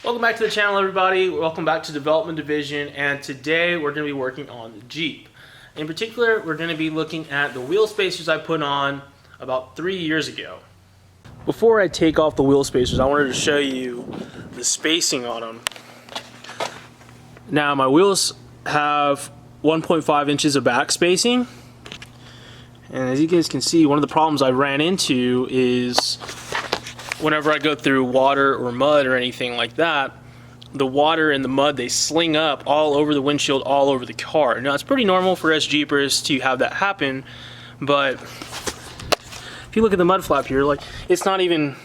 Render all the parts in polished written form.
Welcome back to the channel, everybody. Welcome back to Development Division, and today we're going to be working on the Jeep. In particular, we're going to be looking at the wheel spacers I put on about 3 years ago. Before I take off the wheel spacers, I wanted to show you the spacing on them. Now, my wheels have 1.5 inches of back spacing, and as you guys can see, one of the problems I ran into is whenever I go through water or mud or anything like that, the water and the mud, they sling up all over the windshield, all over the car. Now, it's pretty normal for us Jeepers to have that happen, but if you look at the mud flap here, like, it's not even,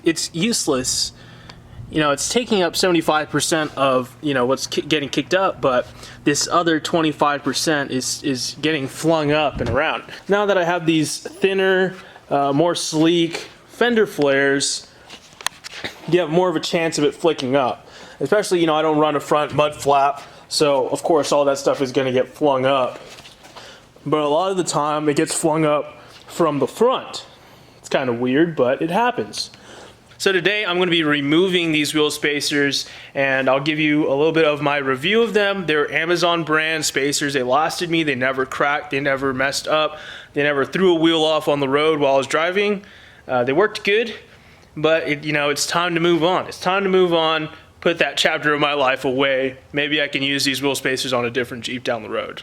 it's useless. You know, it's taking up 75% of, you know, what's getting kicked up, but this other 25% is getting flung up and around. Now that I have these thinner, more sleek fender flares, you have more of a chance of it flicking up. Especially, you know, I don't run a front mud flap, so of course all that stuff is going to get flung up. But a lot of the time it gets flung up from the front. It's kind of weird, but it happens. So today I'm going to be removing these wheel spacers, and I'll give you a little bit of my review of them. They're Amazon brand spacers. They lasted me. They never cracked. They never messed up. They never threw a wheel off on the road while I was driving. They worked good, but you know, it's time to move on. It's time to move on, put that chapter of my life away. Maybe I can use these wheel spacers on a different Jeep down the road.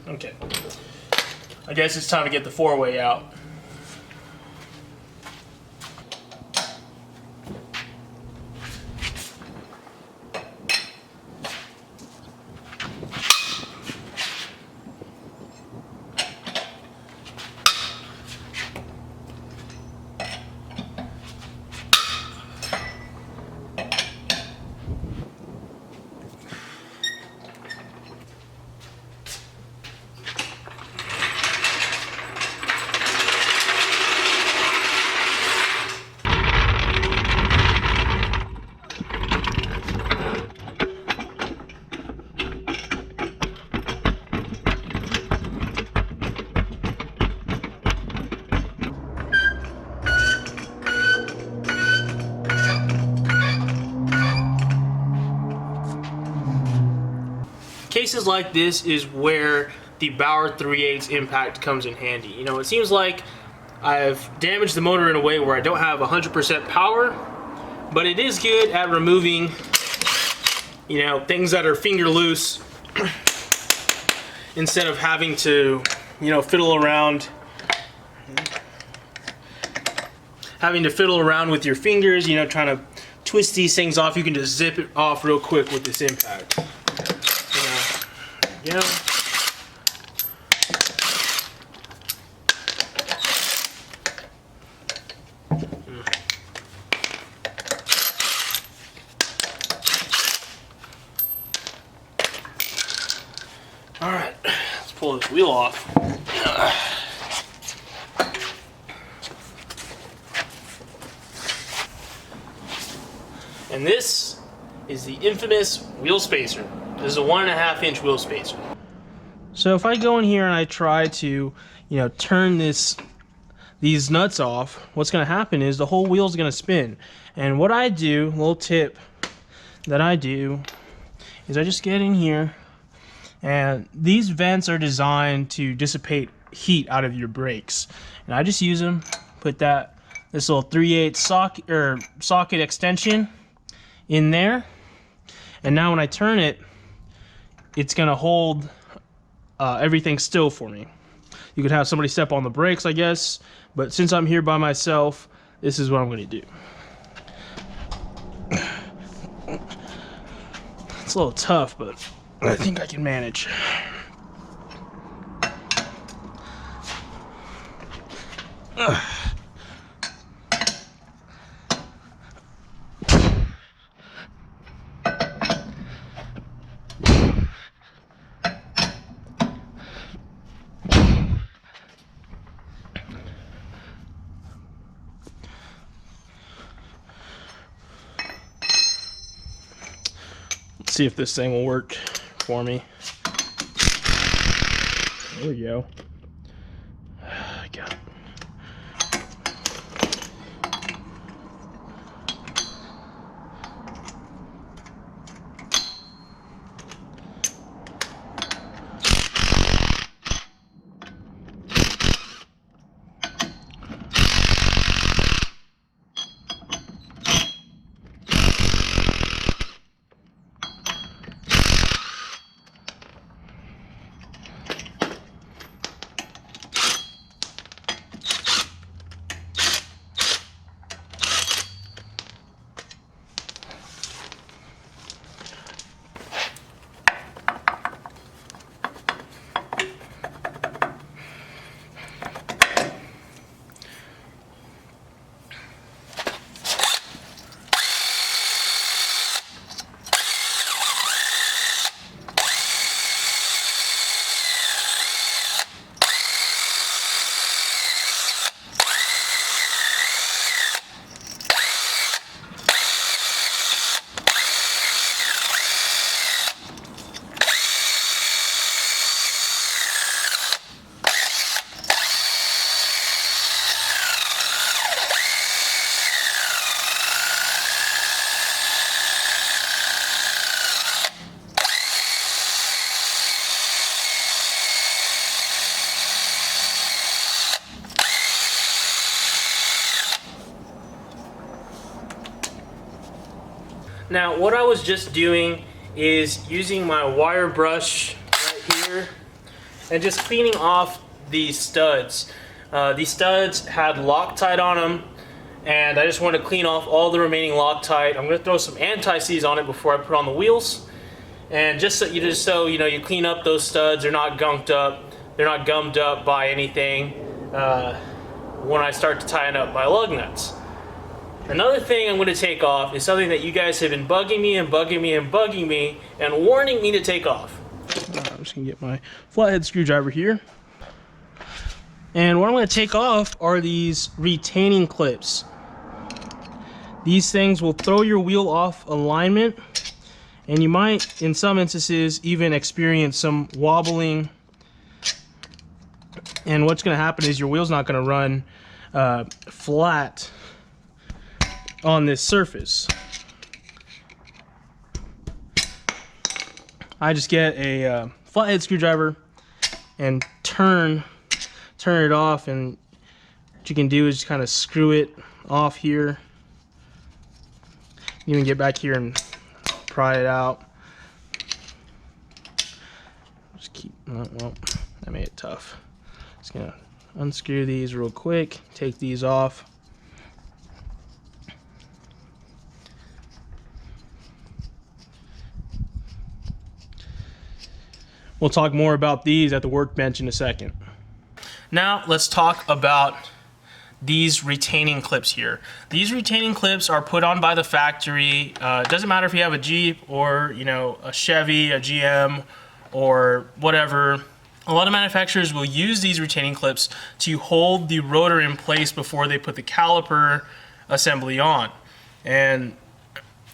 Okay, I guess it's time to get the four-way out. Cases like this is where the Bauer 3/8 impact comes in handy. You know, it seems like I've damaged the motor in a way where I don't have 100% power, but it is good at removing, you know, things that are finger loose instead of having to, you know, fiddle around with your fingers, you know, trying to twist these things off. You can just zip it off real quick with this impact. You know, all right, let's pull this wheel off. And this is the infamous wheel spacer. This is a 1.5 inch wheel spacer. So if I go in here and I try to, you know, turn these nuts off, what's going to happen is the whole wheel is going to spin. And what I do, little tip that I do, is I just get in here, and these vents are designed to dissipate heat out of your brakes. And I just use them, put this little 3/8 socket extension in there, and now when I turn it, it's gonna hold everything still for me. You could have somebody step on the brakes, I guess, but since I'm here by myself, this is what I'm gonna do. It's a little tough, but I think I can manage. see if this thing will work for me. There we go. I got it. Now, what I was just doing is using my wire brush right here and just cleaning off these studs. These studs had Loctite on them, and I just want to clean off all the remaining Loctite. I'm going to throw some anti-seize on it before I put on the wheels, and just so you know, you clean up those studs. They're not gunked up. They're not gummed up by anything when I start to tighten up my lug nuts. Another thing I'm going to take off is something that you guys have been bugging me and warning me to take off. I'm just going to get my flathead screwdriver here. And what I'm going to take off are these retaining clips. These things will throw your wheel off alignment, and you might, in some instances, even experience some wobbling. And what's going to happen is your wheel's not going to run flat on this surface. I just get a flathead screwdriver and turn it off, and what you can do is just kind of screw it off here. You can get back here and pry it out. Just keep, well, that made it tough. Just gonna unscrew these real quick, take these off. We'll talk more about these at the workbench in a second. Now let's talk about these retaining clips here. These retaining clips are put on by the factory. It doesn't matter if you have a Jeep or, you know, a Chevy, a GM, or whatever. A lot of manufacturers will use these retaining clips to hold the rotor in place before they put the caliper assembly on. And,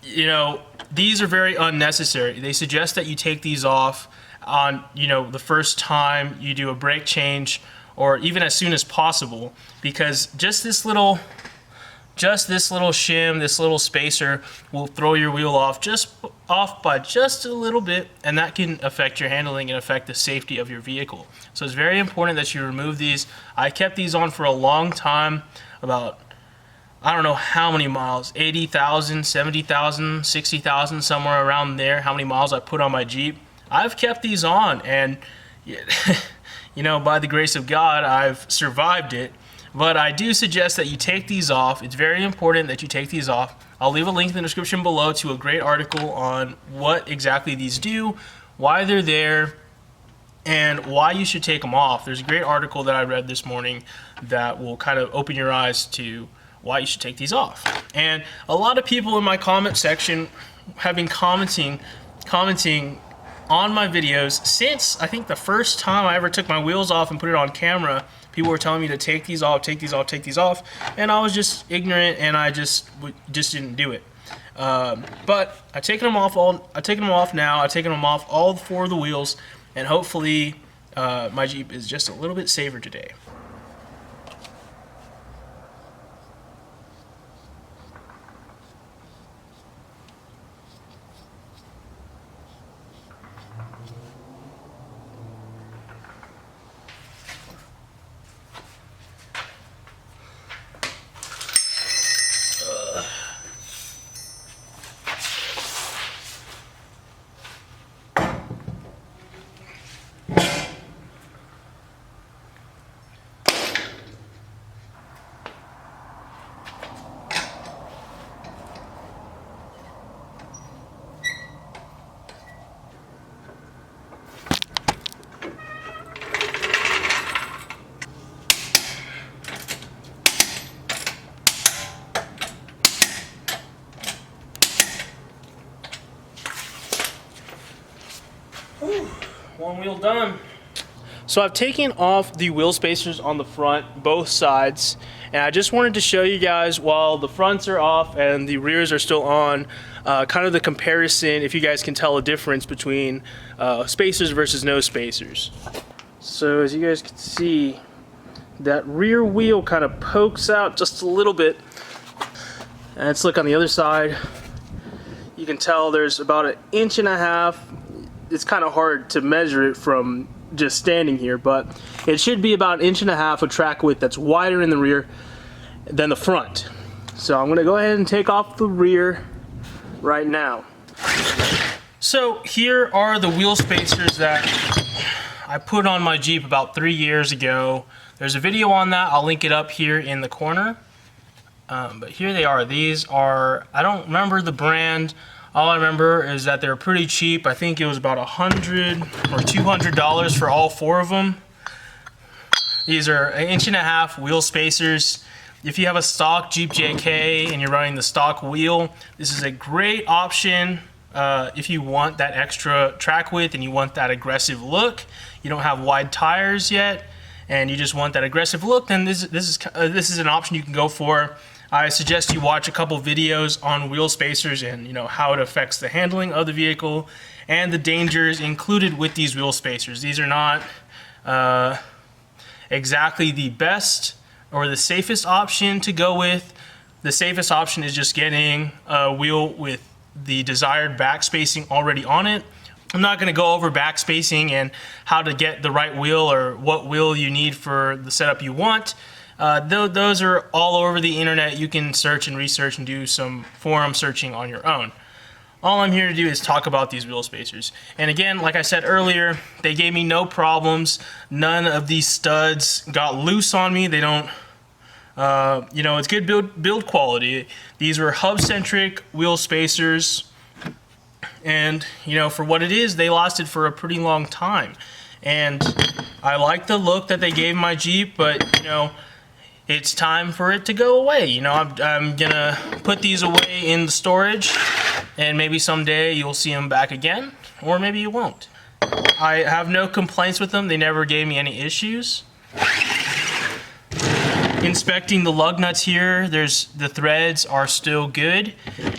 you know, these are very unnecessary. They suggest that you take these off on, you know, the first time you do a brake change, or even as soon as possible, because just this little shim, this little spacer will throw your wheel off by just a little bit, and that can affect your handling and affect the safety of your vehicle. So it's very important that you remove these. I kept these on for a long time, about, I don't know how many miles, 80,000, 70,000, 60,000, somewhere around there, how many miles I put on my Jeep. I've kept these on, and you know, by the grace of God, I've survived it. But I do suggest that you take these off. It's very important that you take these off. I'll leave a link in the description below to a great article on what exactly these do, why they're there, and why you should take them off. There's a great article that I read this morning that will kind of open your eyes to why you should take these off. And a lot of people in my comment section have been commenting on my videos since I think the first time I ever took my wheels off and put it on camera. People were telling me to take these off, take these off, take these off, and I was just ignorant, and I just didn't do it. But I've taken them off now. I've taken them off all 4 of the wheels, and hopefully my Jeep is just a little bit safer today. One wheel done. So I've taken off the wheel spacers on the front, both sides, and I just wanted to show you guys while the fronts are off and the rears are still on, kind of the comparison, if you guys can tell a difference between spacers versus no spacers. So as you guys can see, that rear wheel kind of pokes out just a little bit. And let's look on the other side. You can tell there's about 1.5 inches. It's kind of hard to measure it from just standing here, but it should be about 1.5 inches of track width that's wider in the rear than the front. So I'm gonna go ahead and take off the rear right now. So here are the wheel spacers that I put on my Jeep about 3 years ago. There's a video on that. I'll link it up here in the corner. But here they are. These are, I don't remember the brand. All I remember is that they're pretty cheap. I think it was about $100 or $200 for all 4 of them. These are 1.5 inch wheel spacers. If you have a stock Jeep JK and you're running the stock wheel, this is a great option if you want that extra track width and you want that aggressive look. You don't have wide tires yet, and you just want that aggressive look. Then this is an option you can go for. I suggest you watch a couple videos on wheel spacers and how it affects the handling of the vehicle and the dangers included with these wheel spacers. These are not exactly the best or the safest option to go with. The safest option is just getting a wheel with the desired back spacing already on it. I'm not going to go over back spacing and how to get the right wheel or what wheel you need for the setup you want. Those are all over the internet. You can search and research and do some forum searching on your own. All I'm here to do is talk about these wheel spacers. And again, like I said earlier, they gave me no problems. None of these studs got loose on me. They don't, it's good build quality. These were hub-centric wheel spacers. And, for what it is, they lasted for a pretty long time. And I like the look that they gave my Jeep, but, it's time for it to go away. I'm gonna put these away in the storage, and maybe someday you'll see them back again, or maybe you won't. I have no complaints with them. They never gave me any issues. Inspecting the lug nuts here, the threads are still good,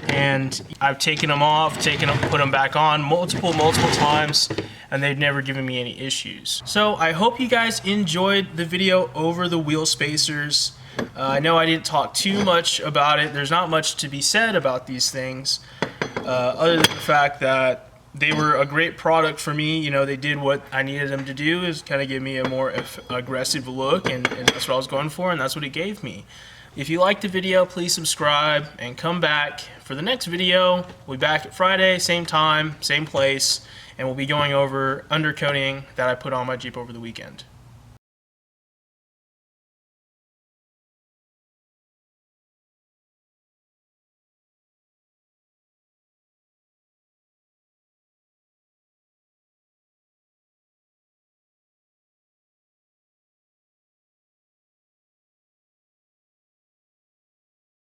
and I've taken them off, put them back on multiple times, and they've never given me any issues. So I hope you guys enjoyed the video over the wheel spacers. I know I didn't talk too much about it. There's not much to be said about these things, other than the fact that they were a great product for me. They did what I needed them to do, is kind of give me a more aggressive look, and that's what I was going for, and that's what it gave me. If you liked the video, please subscribe and come back for the next video. We'll be back at Friday, same time, same place, and we'll be going over undercoating that I put on my Jeep over the weekend.